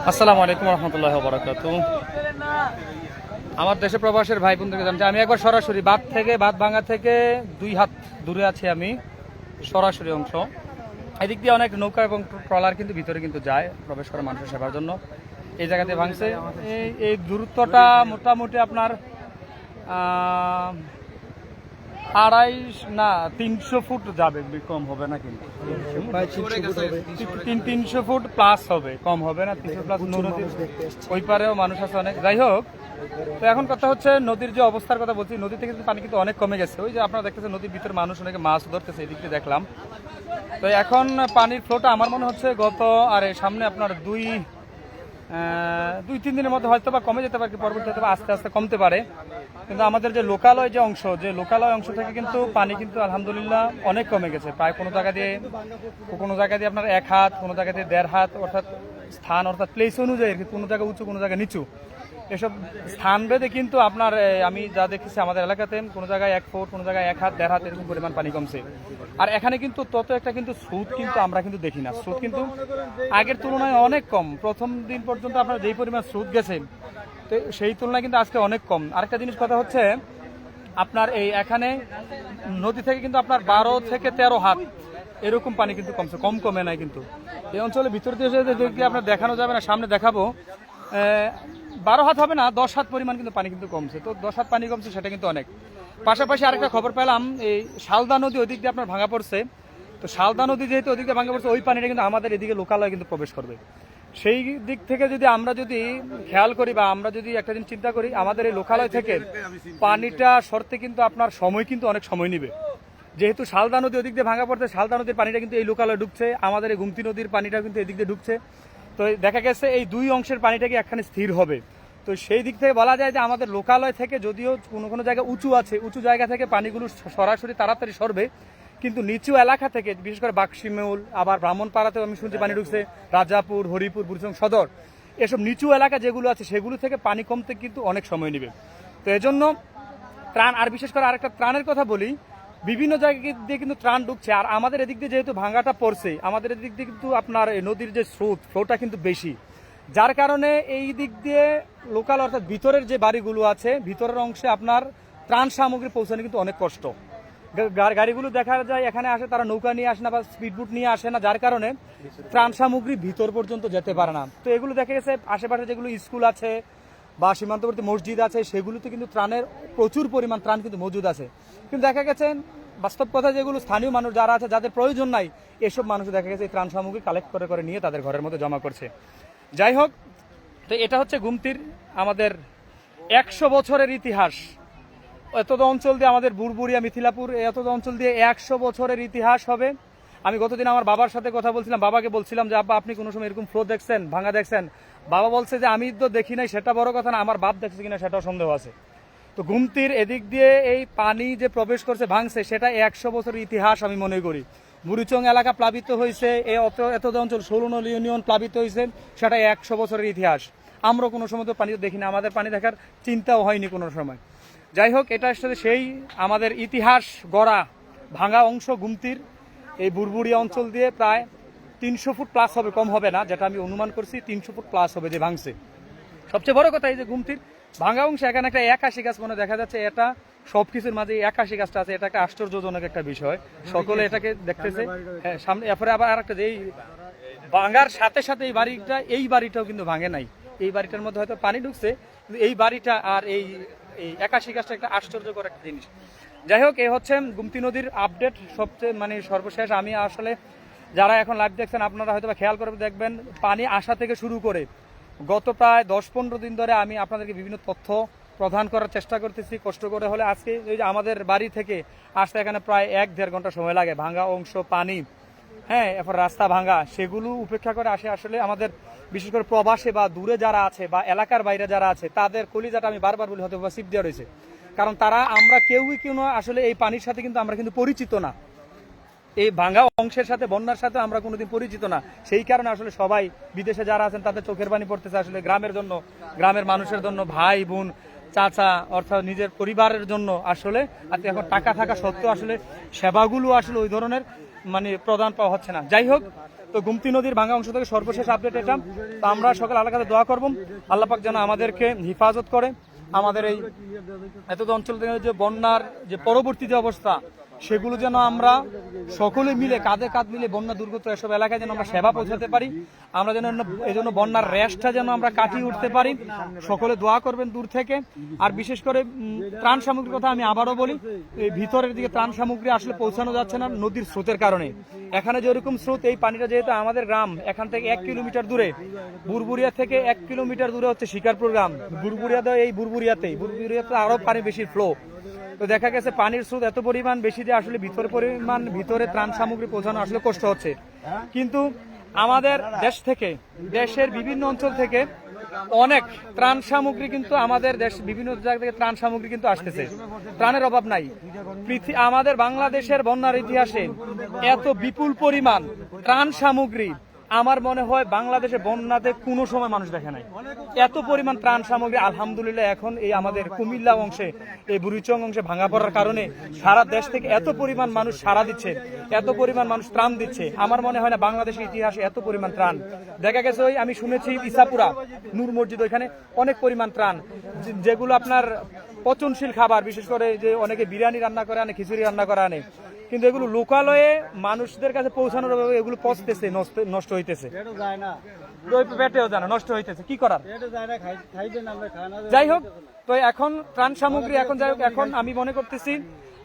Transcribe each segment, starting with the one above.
আসসালামু আলাইকুম রহমতুল্লাহ বারাকাতু। আমার দেশে প্রবাসের ভাই বোনদেরকে জানতে আমি একবার সরাসরি বাঁধ ভাঙা থেকে 2 হাত দূরে আছি, আমি সরাসরি অংশ। এদিক দিয়ে অনেক নৌকা এবং ট্রলার কিন্তু ভিতরে কিন্তু যায় প্রবেশ করে মানুষের সেবার জন্য। এই জায়গাতে ভাঙছে। এই দূরত্বটা মোটামুটি আপনার 300 ফুট যাবে, কম হবে না কিন্তু 300 ফুট প্লাস হবে, কম হবে না 300 প্লাস। নদীর ওই পারেও মানুষ আছে অনেক। যাই হোক, তো এখন কথা হচ্ছে নদীর যে অবস্থার কথা বলছি, নদী থেকে পানি কিন্তু অনেক কমে গেছে। ওই যে আপনারা দেখতেছেন নদীর ভিতরে মানুষ অনেকে মাছ ধরতেছে, এদিক দিয়ে দেখলাম। তো এখন পানির ফ্লোটা আমার মনে হচ্ছে গত সামনে আপনার 2-3 দিনের মধ্যে হয়তো বা কমে যেতে পারে, পরবর্তী হয়তো আস্তে আস্তে কমতে পারে। কিন্তু আমাদের যে লোকালয় অংশ থেকে কিন্তু পানি কিন্তু আলহামদুলিল্লাহ অনেক কমে গেছে। প্রায় কোনো জায়গা দিয়ে আপনার 1 হাত, কোনো জায়গা দিয়ে 1.5 হাত, অর্থাৎ স্থান অর্থাৎ প্লেস অনুযায়ী, কোনো জায়গায় উঁচু কোনো জায়গায় নিচু, এসব স্থান ভেদে কিন্তু আপনার আমি যা দেখেছি আমাদের এলাকাতে কোনো জায়গায় 1 ফুট, কোনো জায়গায় 1 হাত, 1.5 হাত এরকম পরিমাণ পানি কমছে। আর এখানে কিন্তু তত একটা কিন্তু স্রোত কিন্তু আমরা কিন্তু দেখি না। স্রোত কিন্তু আগের তুলনায় অনেক কম। প্রথম দিন পর্যন্ত আপনার যেই পরিমাণ স্রোত গেছে, তো সেই তুলনায় কিন্তু আজকে অনেক কম। আরেকটা জিনিস কথা হচ্ছে আপনার এখানে নদী থেকে কিন্তু আপনার 12 থেকে 13 হাত এরকম পানি কিন্তু কমছে, কমে নাই কিন্তু। এই অঞ্চলের ভিতর দিয়ে দেখলে আপনার দেখানো যাবে না, সামনে দেখাবো। 12 হাত হবে না, 10 হাত পরিমাণ কিন্তু পানি কিন্তু কমছে। তো 10 হাত পানি কমছে, সেটা কিন্তু অনেক। পাশাপাশি আরেকটা খবর পেলাম, এই শালদা নদী ওই দিক দিয়ে আপনার ভাঙা পড়ছে। তো শালদা নদী যেহেতু ওই দিক দিয়ে ভাঙা পড়ছে, ওই পানিটা কিন্তু আমাদের এদিকে লোকালয়ে কিন্তু প্রবেশ করবে। সেই দিক থেকে যদি আমরা খেয়াল করি বা আমরা যদি একটা দিন চিন্তা করি, আমাদের এই লোকালয় থেকে পানিটা সরতে কিন্তু আপনার সময় কিন্তু অনেক সময় নেবে। যেহেতু শালদা নদী ওদিক দিয়ে ভাঙা পড়ছে, শালদা নদীর পানিটা কিন্তু এই লোকালয়ে ঢুকছে, আমাদের এই গুমতি নদীর পানিটা কিন্তু এদিক দিয়ে ঢুকছে। তো দেখা গেছে এই 2 অংশের পানিটা কি একখানে স্থির হবে। তো সেই দিক থেকে বলা যায় যে আমাদের লোকালয় থেকে যদিও কোনো জায়গা উঁচু আছে, উঁচু জায়গা থেকে পানিগুলো সরাসরি তাড়াতাড়ি সরবে, কিন্তু নিচু এলাকা থেকে বিশেষ করে বাক্সিমৌল, আবার ব্রাহ্মণপাড়াতেও আমি শুনছি পানি ঢুকছে, রাজাপুর, হরিপুর, বুড়িচং সদর, এসব নিচু এলাকা যেগুলো আছে সেগুলো থেকে পানি কমতে কিন্তু অনেক সময় নেবে। তো এজন্য ত্রাণ, আর বিশেষ করে আরেকটা ত্রাণের কথা বলি, বিভিন্ন জায়গা দিয়ে কিন্তু ত্রাণ ঢুকছে। আর আমাদের এদিক দিয়ে যেহেতু ভাঙাটা পড়ছে, আমাদের এদিক দিয়ে কিন্তু আপনার নদীর যে ফ্লোটা কিন্তু বেশি, যার কারণে এই দিক দিয়ে লোকাল অর্থাৎ ভিতরের যে বাড়িগুলো আছে, ভিতরের অংশে আপনার ত্রাণ সামগ্রী পৌঁছানো কিন্তু অনেক কষ্ট। গাড়িগুলো দেখা যায় এখানে আসে, তারা নৌকা নিয়ে আসে না বা স্পিডবোট নিয়ে আসে না, যার কারণে ত্রাণ সামগ্রী ভিতর পর্যন্ত যেতে পারে না। তো এগুলো দেখা গেছে আশেপাশে যেগুলো স্কুল আছে বা সীমান্তবর্তী মসজিদ আছে, সেগুলোতে কিন্তু ত্রাণের প্রচুর পরিমাণ ত্রাণ কিন্তু মজুদ আছে। কিন্তু দেখা গেছে বাস্তব কথা, যেগুলো স্থানীয় মানুষ যারা আছে, যাদের প্রয়োজন নাই, এসব মানুষ দেখা গেছে ত্রাণ সামগ্রী কালেক্ট করে নিয়ে তাদের ঘরের মধ্যে জমা করছে। যাই হোক, তো এটা হচ্ছে গুমতির আমাদের 100 বছরের ইতিহাস। এত অঞ্চল দিয়ে আমাদের বুড়বুড়িয়া, মিথিলাপুর, এত অঞ্চল দিয়ে 100 বছরের ইতিহাস হবে। আমি গতদিন আমার বাবার সাথে কথা বলছিলাম, বাবাকে বলছিলাম যে আব্বা আপনি কোনো সময় এরকম ফ্লো দেখছেন, ভাঙা দেখছেন? বাবা বলছে যে আমি তো দেখি নাই, সেটা বড় কথা না, আমার বাপ দেখছে কিনা সেটাও সন্দেহ আছে। তো গুমতির এদিক দিয়ে এই পানি যে প্রবেশ করছে, ভাঙছে, সেটা 100 বছরের ইতিহাস আমি মনে করি। বুড়িচং এলাকা প্লাবিত হয়েছে, এত অঞ্চল 16 নল ইউনিয়ন প্লাবিত হয়েছে, সেটা 100 বছরের ইতিহাস। আমরা কোনো সময় তো পানি দেখি না, আমাদের পানি দেখার চিন্তাও হয়নি কোনো সময়। যাই হোক, এটা আসলে সেই আমাদের ইতিহাস গড়া ভাঙা অংশ গুমতির এই বুড়বুড়িয়া অঞ্চল দিয়ে প্রায় 300 ফুট প্লাস হবে, কম হবে না, যেটা আমি অনুমান করছি 300 ফুট প্লাস হবে যে ভাঙছে। সবচেয়ে বড় কথা, এই যে গুমতির ভাঙা অংশ, এখানে একটা 81 গাছ মনে দেখা যাচ্ছে। এটা সবকিছুর মাঝে 81 গাছটা আছে, এটা একটা আশ্চর্যজনক একটা বিষয়। সকলে এটাকে দেখতেছে। হ্যাঁ, সামনে এরপরে আবার আরেকটা, যে ভাঙার সাথে সাথে এই বাড়িটাও কিন্তু ভাঙে নাই। এই বাড়িটার মধ্যে হয়তো পানি ঢুকছে, কিন্তু এই বাড়িটা আর এই 81 গাছটা একটা আশ্চর্যকর একটা জিনিস। যাই হোক, এই হচ্ছে গুমতি নদীর আপডেট, সবচেয়ে সর্বশেষ। আমি আসলে যারা এখন লাইভ দেখছেন, আপনারা হয়তো খেয়াল করে দেখবেন, পানি আসা থেকে শুরু করে গত প্রায় 10-15 দিন ধরে আমি আপনাদেরকে বিভিন্ন তথ্য প্রদান করার চেষ্টা করতেছি, কষ্ট করে হলে। আজকে এই যে আমাদের বাড়ি থেকে আসতে এখানে প্রায় 1-1.5 ঘন্টা সময় লাগে। ভাঙা অংশ, পানি, হ্যাঁ, এরপর রাস্তা ভাঙা, সেগুলো উপেক্ষা করে আসলে আমাদের বিশেষ করে প্রবাসে বা দূরে যারা আছে বা এলাকার বাইরে যারা আছে, তাদের কলিজাটা আমি বারবার বলি হয়তো সিপ দেওয়া রয়েছে। কারণ আমরা কেউই আসলে এই পানির সাথে কিন্তু আমরা কিন্তু পরিচিত না। এই ভাঙা অংশের সাথে, বন্যার সাথে আমরা কোনোদিন পরিচিত না। সেই কারণে আসলে সবাই বিদেশে যারা আছেন তাদের চোখের পানি পড়তেছে আসলে গ্রামের জন্য, গ্রামের মানুষের জন্য, ভাই বোন, চাচা, অর্থাৎ নিজের পরিবারের জন্য আসলে। আর এখন টাকা থাকা সত্ত্বেও আসলে সেবাগুলো আসলে ওই ধরনের মানে প্রদান পাওয়া হচ্ছে না। যাই হোক, তো গুমতি নদীর ভাঙা অংশ থেকে সর্বশেষ আপডেট এটা। তো আমরা সকল আল্লাহর কাছে দোয়া করব আল্লাহ পাক যেন আমাদেরকে হেফাজত করে, আমাদের এই এত অঞ্চল থেকে যে বন্যার যে পরবর্তী যে অবস্থা সেগুলো যেন আমরা সকলে মিলে কাঁধে কাঁধ মিলে বন্যা দুর্গত এসব এলাকায় যেন আমরা সেবা পৌঁছাতে পারি, আমরা যেন এই জন্য বন্যার রেশটা যেন আমরা কাটিয়ে উঠতে পারি। সকলে দোয়া করবেন দূর থেকে। আর বিশেষ করে ত্রাণ সামগ্রীর কথা আমি আবারও বলি, এই ভিতরের দিকে ত্রাণ সামগ্রী আসলে পৌঁছানো যাচ্ছে না নদীর স্রোতের কারণে। এখানে যেরকম স্রোত, এই পানিটা যেহেতু আমাদের গ্রাম এখান থেকে 1 কিলোমিটার দূরে, বুরবুরিয়া থেকে 1 কিলোমিটার দূরে হচ্ছে শিকারপুর গ্রাম, বুরবুরিয়াতে আরো পানি বেশি ফ্লো। তো দেখা গেছে পানির স্রোত এত পরিমাণ বেশি যে আসলে ভিতরে ত্রাণ সামগ্রী পৌঁছানো আসলে কষ্ট হচ্ছে। কিন্তু আমাদের দেশ থেকে, দেশের বিভিন্ন অঞ্চল থেকে অনেক ত্রাণ সামগ্রী কিন্তু আমাদের দেশ বিভিন্ন জায়গা থেকে ত্রাণ সামগ্রী কিন্তু আসতেছে, ত্রাণের অভাব নাই। আমাদের বাংলাদেশের বন্যার ইতিহাসে এত বিপুল পরিমাণ ত্রাণ সামগ্রী আমার মনে হয় বাংলাদেশে বন্যাতে কোনো সময় মানুষ দেখে নাই। এত পরিমাণ ত্রাণ সামগ্রী আলহামদুলিল্লাহ এখন এই আমাদের কুমিল্লা অংশে, এই বুড়িচং অংশে ভাঙা পড়ার কারণে সারা দেশ থেকে এত পরিমাণ মানুষ সাড়া দিচ্ছে, এত পরিমাণ মানুষ ত্রাণ দিচ্ছে। আমার মনে হয় না বাংলাদেশের ইতিহাসে এত পরিমাণ ত্রাণ দেখা গেছে। ওই আমি শুনেছি ইসাপুরা নূর মসজিদ, ওইখানে অনেক পরিমাণ ত্রাণ, যেগুলো আপনার পচনশীল খাবার, বিশেষ করে যে অনেকে বিরিয়ানি রান্না করে আনে, খিচুড়ি রান্না করে আনে, কিন্তু এগুলো লোকালয়ে মানুষদের কাছে পৌঁছানোর অভাবে এগুলো পচতেছে, নষ্ট হইতেছে, পেটেও জানা নষ্ট হইতেছে, কি করার। যাই হোক, তো এখন ত্রাণ সামগ্রী এখন যাই হোক, এখন আমি মনে করতেছি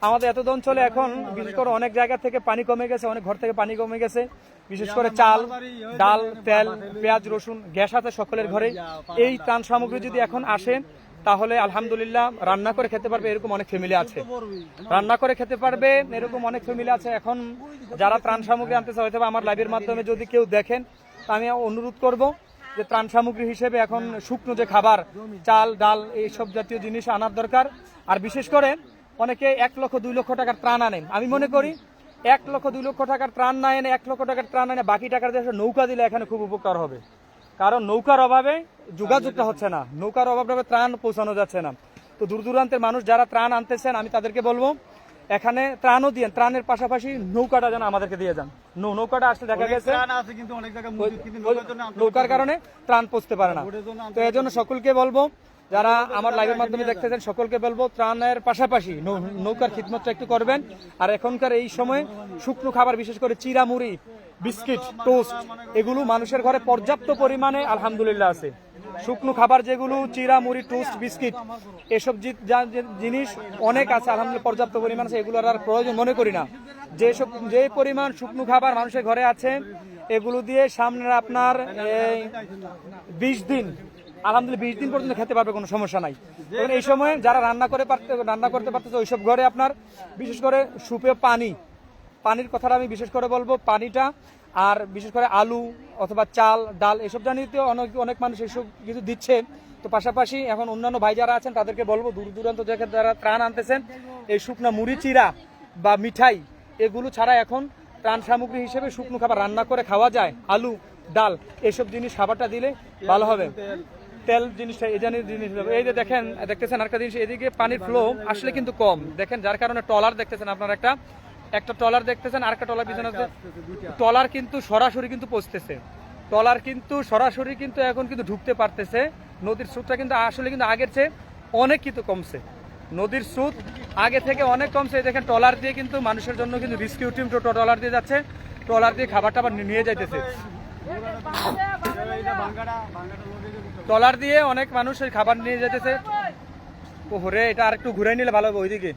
আমাদের এত অঞ্চলে এখন বিশেষ করে অনেক জায়গা থেকে পানি কমে গেছে, অনেক ঘর থেকে পানি কমে গেছে, বিশেষ করে চাল, ডাল, তেল, পেঁয়াজ, রসুন, গ্যাস আছে সকলের ঘরে। এই ত্রাণ সামগ্রী যদি এখন আসে তাহলে আলহামদুলিল্লাহ রান্না করে খেতে পারবে এরকম অনেক ফ্যামিলি আছে, রান্না করে খেতে পারবে এরকম অনেক ফ্যামিলি আছে। এখন যারা ত্রাণ সামগ্রী আনতেছে, হয়তো আমার লাইভের মাধ্যমে যদি কেউ দেখেন, আমি অনুরোধ করব যে ত্রাণ সামগ্রী হিসেবে এখন শুকনো যে খাবার, চাল, ডাল, এইসব জাতীয় জিনিস আনার দরকার। আর বিশেষ করে অনেকে 1 লক্ষ 2 লক্ষ টাকার ত্রাণ আনেন। আমি মনে করি 1 লক্ষ 2 লক্ষ টাকার ত্রাণ না এনে 1 লক্ষ টাকার ত্রাণ এনে বাকি টাকার দেশে নৌকা দিলে এখানে খুব উপকার হবে। কারণ নৌকার অভাবে যোগাযোগটা হচ্ছে না, নৌকার অভাবে ত্রাণ পৌঁছানো যাচ্ছে না। তো দূর দূরান্তের মানুষ যারা ত্রাণ আনতেছেন, আমি তাদেরকে বলবো এখানে ত্রাণও দিয়ে, ত্রাণের পাশাপাশি নৌকাটা যেন আমাদেরকে দিয়ে যান। নৌকাটা আসলে দেখা গেছে নৌকার কারণে ত্রাণ পৌঁছতে পারে না। তো এই জন্য সকলকে বলবো, যারা আমার লাইভের মাধ্যমে দেখতেছেন সকলকে বলবো ত্রাণের পাশাপাশি নৌকার খিদমতটা একটু করবেন। আর এখনকার এই সময় শুকনো খাবার, বিশেষ করে চিড়া মুড়ি, বিস্কিট, টোস্ট, এগুলো মানুষের ঘরে পর্যাপ্ত পরিমাণে আলহামদুলিল্লাহ আছে। শুকনো খাবার যেগুলো চিড়া মুড়ি, টোস্ট, বিস্কিট, এসব জিনিস অনেক আছে আলহামদুলিল্লাহ, পর্যাপ্ত পরিমাণ আছে। এগুলোর আর প্রয়োজন মনে করি না। যে পরিমাণ শুকনো খাবার মানুষের ঘরে আছে, এগুলো দিয়ে সামনে আপনার 20 দিন আলহামদুলিল্লাহ 20 দিন পর্যন্ত খেতে পারবে, কোনো সমস্যা নাই। এবং এই সময় যারা রান্না করতে পারতেছে ওইসব ঘরে আপনার বিশেষ করে সুপে পানির কথাটা আমি বিশেষ করে বলবো, পানিটা, আর বিশেষ করে আলু অথবা চাল, ডাল, এসব জাতীয় অনেক মানুষ এসব কিছু দিচ্ছে। তো পাশাপাশি এখন অন্যান্য ভাই যারা আছেন তাদেরকে বলবো, দূর দূরান্ত জায়গায় যারা ত্রাণ আনতেছেন, এই শুকনা মুড়ি, চিড়া বা মিঠাই, এগুলো ছাড়া এখন ত্রাণ সামগ্রী হিসেবে শুকনো খাবার রান্না করে খাওয়া যায়, আলু, ডাল, এসব জিনিস খাবারটা দিলে ভালো হবে। তেল জিনিসটা এই জিনিস, এই যে দেখতেছেন আরেকটা জিনিস, এদিকে পানির ফ্লো আসলে কিন্তু কম দেখেন, যার কারণে ট্রলার দেখতেছেন আপনার, একটা ট্রলার দেখতেছেন, আরেকটা ট্রলার পিছনে ট্রলার কিন্তু সরাসরি কিন্তু পৌঁছতেছে, ট্রলার কিন্তু সরাসরি কিন্তু এখন কিন্তু ঢুকতে পারতেছে। নদীর স্রোতটা কিন্তু আসলে কিন্তু আগের চেয়ে অনেক কিন্তু কমছে, নদীর স্রোত আগে থেকে অনেক কমছে। দেখেন ট্রলার দিয়ে কিন্তু মানুষের জন্য কিন্তু রেস্কিউ টিম ট্রলার দিয়ে যাচ্ছে, ট্রলার দিয়ে খাবার টাবার নিয়ে যাইতেছে, ট্রলার দিয়ে অনেক মানুষ এই খাবার নিয়ে যেতেছে। ওরে, এটা আর একটু ঘুরে নিলে ভালো হবে ওইদিকে।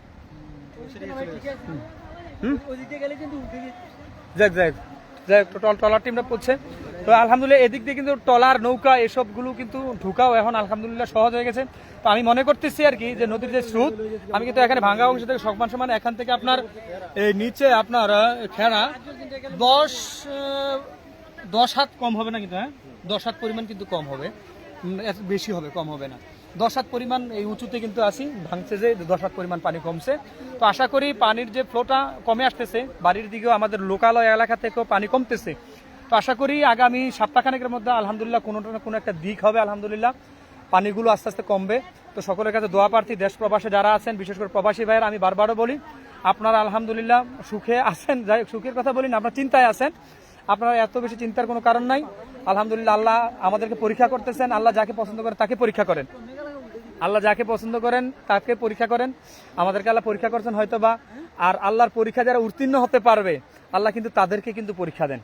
ট্রলার টিমটা পড়ছে। তো আলহামদুলিল্লাহ এদিক দিয়ে কিন্তু ট্রলার, নৌকা, এসবগুলো কিন্তু ঢুকাও এখন আলহামদুলিল্লাহ সহজ হয়ে গেছে। তো আমি মনে করতেছি আর কি যে নদীর যে স্রোত, আমি কিন্তু এখানে ভাঙ্গা অংশ থেকে সমান এখান থেকে আপনার এই নিচে আপনার খেরা 10 হাত কম হবে না কিন্তু, হ্যাঁ 10 হাত পরিমাণ কিন্তু কম হবে, বেশি হবে, কম হবে না। 10 হাত পরিমাণ এই উঁচুতে কিন্তু আসি, ভাঙছে যে 10 হাত পরিমাণ পানি কমছে। তো আশা করি পানির যে ফ্লোটা কমে আসতেছে, বাড়ির দিকেও আমাদের লোকালয় এলাকা থেকেও পানি কমতেছে। তো আশা করি আগামী সপ্তাহখানেকের মধ্যে আলহামদুলিল্লাহ কোনো না কোনো একটা দিক হবে, আলহামদুলিল্লাহ পানিগুলো আস্তে আস্তে কমবে। তো সকলের কাছে দোয়া প্রার্থী, দেশ প্রবাসে যারা আছেন, বিশেষ করে প্রবাসী ভাইয়ের আমি বারবারও বলি আপনারা আলহামদুলিল্লাহ সুখে আছেন। যাই হোক, সুখের কথা বলি না, আপনারা চিন্তায় আছেন। আপনারা এত বেশি চিন্তার কোনো কারণ নাই। আলহামদুলিল্লাহ আল্লাহ আমাদেরকে পরীক্ষা করতেছেন। আল্লাহ যাকে পছন্দ করেন তাকে পরীক্ষা করেন। আল্লাহ যাকে পছন্দ করেন তাকে পরীক্ষা করেন। আমাদেরকে আল্লাহ পরীক্ষা করছেন হয়তোবা। আর আল্লাহর পরীক্ষা যারা উত্তীর্ণ হতে পারবে আল্লাহ কিন্তু তাদেরকে কিন্তু পরীক্ষা দেন।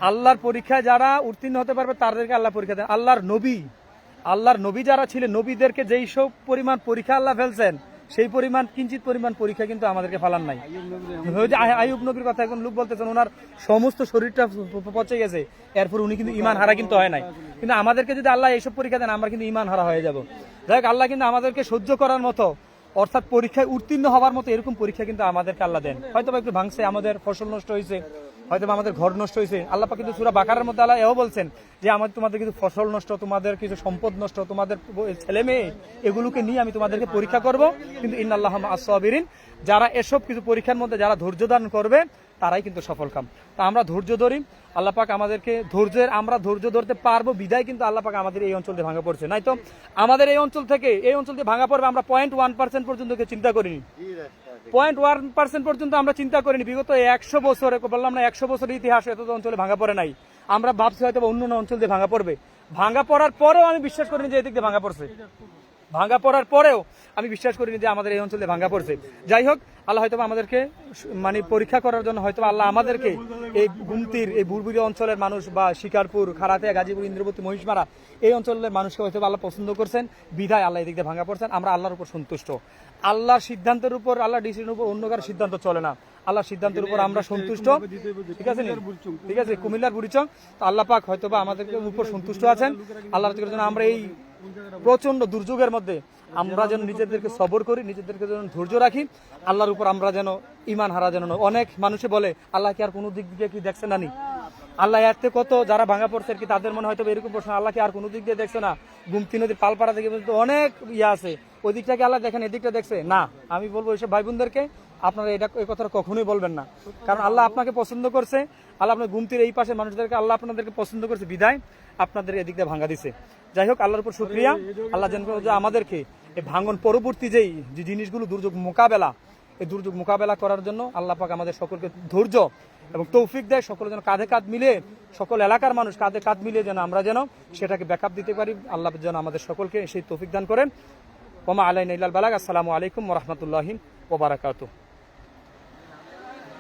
আল্লাহর পরীক্ষায় যারা উত্তীর্ণ হতে পারবে তাদেরকে আল্লাহ পরীক্ষা দেন। আল্লাহর নবী যারা ছিলেন, নবীদেরকে যেই সব পরিমাণ পরীক্ষা আল্লাহ ফেলছেন, সেই পরিমাণ কিঞ্চিত পরিমাণ পরীক্ষা কিন্তু আমাদেরকে ফালান নাই। আইয়ুব নবীর কথা এখন লোক বলতেছেন ওনার সমস্ত শরীরটা পচে গেছে, এরপর উনি কিন্তু ঈমান হারা কিন্তু হয় নাই। কিন্তু আমাদেরকে যদি আল্লাহ এইসব পরীক্ষা দেন আমরা কিন্তু ঈমান হারা হয়ে যাব। যাই হোক, আল্লাহ কিন্তু আমাদেরকে সহ্য করার মতো, অর্থাৎ পরীক্ষায় উত্তীর্ণ হওয়ার মতো এরকম পরীক্ষা কিন্তু আমাদেরকে আল্লাহ দেন। হয়তো একটু ভাঙছে, আমাদের ফসল নষ্ট হয়েছে, হয়তো আমাদের ঘর নষ্ট হয়েছে। আল্লাহ পাক কিন্তু সূরা বাকারার মধ্যে আল্লাহ এও বলছেন যে তোমাদের কিছু ফসল নষ্ট, তোমাদের কিছু সম্পদ নষ্ট, তোমাদের ছেলে মেয়ে, এগুলোকে নিয়ে আমি তোমাদেরকে পরীক্ষা করব। কিন্তু ইন্নাল্লাহা মা'আস সাবিরিন, যারা এসব কিছু পরীক্ষার মধ্যে যারা ধৈর্য ধারণ করবে তারাই কিন্তু সফল কাম। তা আমরা ধৈর্য ধরি। আল্লাহ পাক আমাদেরকে আমরা ধৈর্য ধরতে পারবো বিদায় কিন্তু আল্লাহ পাক আমাদের এই অঞ্চল দিয়ে ভাঙা পড়ছে। নাই তো আমাদের এই অঞ্চল দিয়ে ভাঙা পড়বে আমরা 0.1% পর্যন্ত চিন্তা করিনি। 0.1% পর্যন্ত আমরা চিন্তা করিনি। বিগত 100 বছরে বললাম না, 100 বছরের ইতিহাসে এত অঞ্চলে ভাঙা পড়ে নাই। আমরা ভাবছি হয়তো অন্য অঞ্চল দিয়ে ভাঙা পড়বে। ভাঙা পড়ার পরেও আমি বিশ্বাস করিনি যে এদিক দিয়ে ভাঙা পড়ছে। ভাঙা পড়ার পরেও আমি বিশ্বাস করিনি যে আমাদের এই অঞ্চলে ভাঙা পড়ছে। যাই হোক, আল্লাহ হয়তো আমাদেরকে পরীক্ষা করার জন্য হয়তো আল্লাহ আমাদেরকে এই গুমতির এই বুড়বুড়ি অঞ্চলের মানুষ বা শিকারপুর, খারাতিয়া, গাজীপুর, ইন্দ্রবতী, মহিষমারা এই অঞ্চলের মানুষকে হয়তো আল্লাহ পছন্দ করছেন, বিধায় আল্লাহ এদিক দিয়ে ভাঙা পড়ছেন। আমরা আল্লাহর উপর সন্তুষ্ট। আল্লাহর সিদ্ধান্তের উপর, আল্লাহর ডিসিশনের উপর অন্য কারো সিদ্ধান্ত চলে না। আল্লাহর সিদ্ধান্তের উপর আমরা সন্তুষ্ট। ঠিক আছে, ঠিক আছে, কুমিল্লার বুড়িচং। তো আল্লাহ পাক হয়তো বা আমাদের উপর সন্তুষ্ট আছেন। আল্লাহর জন্য আমরা এই প্রচন্ড দুর্যোগের মধ্যে আমরা যেন নিজেদেরকে সবর করি, নিজেদেরকে যেন ধৈর্য রাখি। আল্লাহর উপর আমরা যেন ঈমান হারা যেন। অনেক মানুষে বলে আল্লাহ কি আর কোনো দিক দিয়ে কি দেখছে না নি? আল্লাহ এতে কত যারা ভাঙা পড়ছে কি তাদের মনে হয়তো এরকম প্রশ্ন, আল্লাহ কি আর কোনো দিক দিয়ে দেখছে না? গুমতি নদীর পালপাড়া থেকে অনেক আছে, ওই দিকটাকে আল্লাহ দেখেন, এদিকটা দেখছে না। আমি বলবো এইসব ভাই বোনদেরকে আপনারা এই কথাটা কখনোই বলবেন না। কারণ আল্লাহ আপনাকে পছন্দ করছে। আল্লাহ আপনার গুমতির এই পাশে মানুষদেরকে আল্লাহ আপনাদেরকে পছন্দ করছে বিধায় আপনাদের এদিক দিয়ে ভাঙা দিছে। যাই হোক, আল্লাহর উপর শুকরিয়া। আল্লাহ যেন আমাদেরকে এই ভাঙন পরবর্তী যে জিনিসগুলো দুর্যোগ মোকাবেলা, এই দুর্যোগ মোকাবেলা করার জন্য আল্লাহ পাক আমাদের সকলকে ধৈর্য এবং তৌফিক দেয়। সকলে যেন কাঁধে কাঁধ মিলে, সকল এলাকার মানুষ কাঁধে কাঁধ মিলিয়ে যেন আমরা যেন সেটাকে ব্যাকআপ দিতে পারি। আল্লাহ যেন আমাদের সকলকে সেই তৌফিক দান করেন। ওমা আলাইনা ইল্লাল বালাগ। আসসালামু আলাইকুম ওয়া রাহমাতুল্লাহি ওয়া বারাকাতুহু।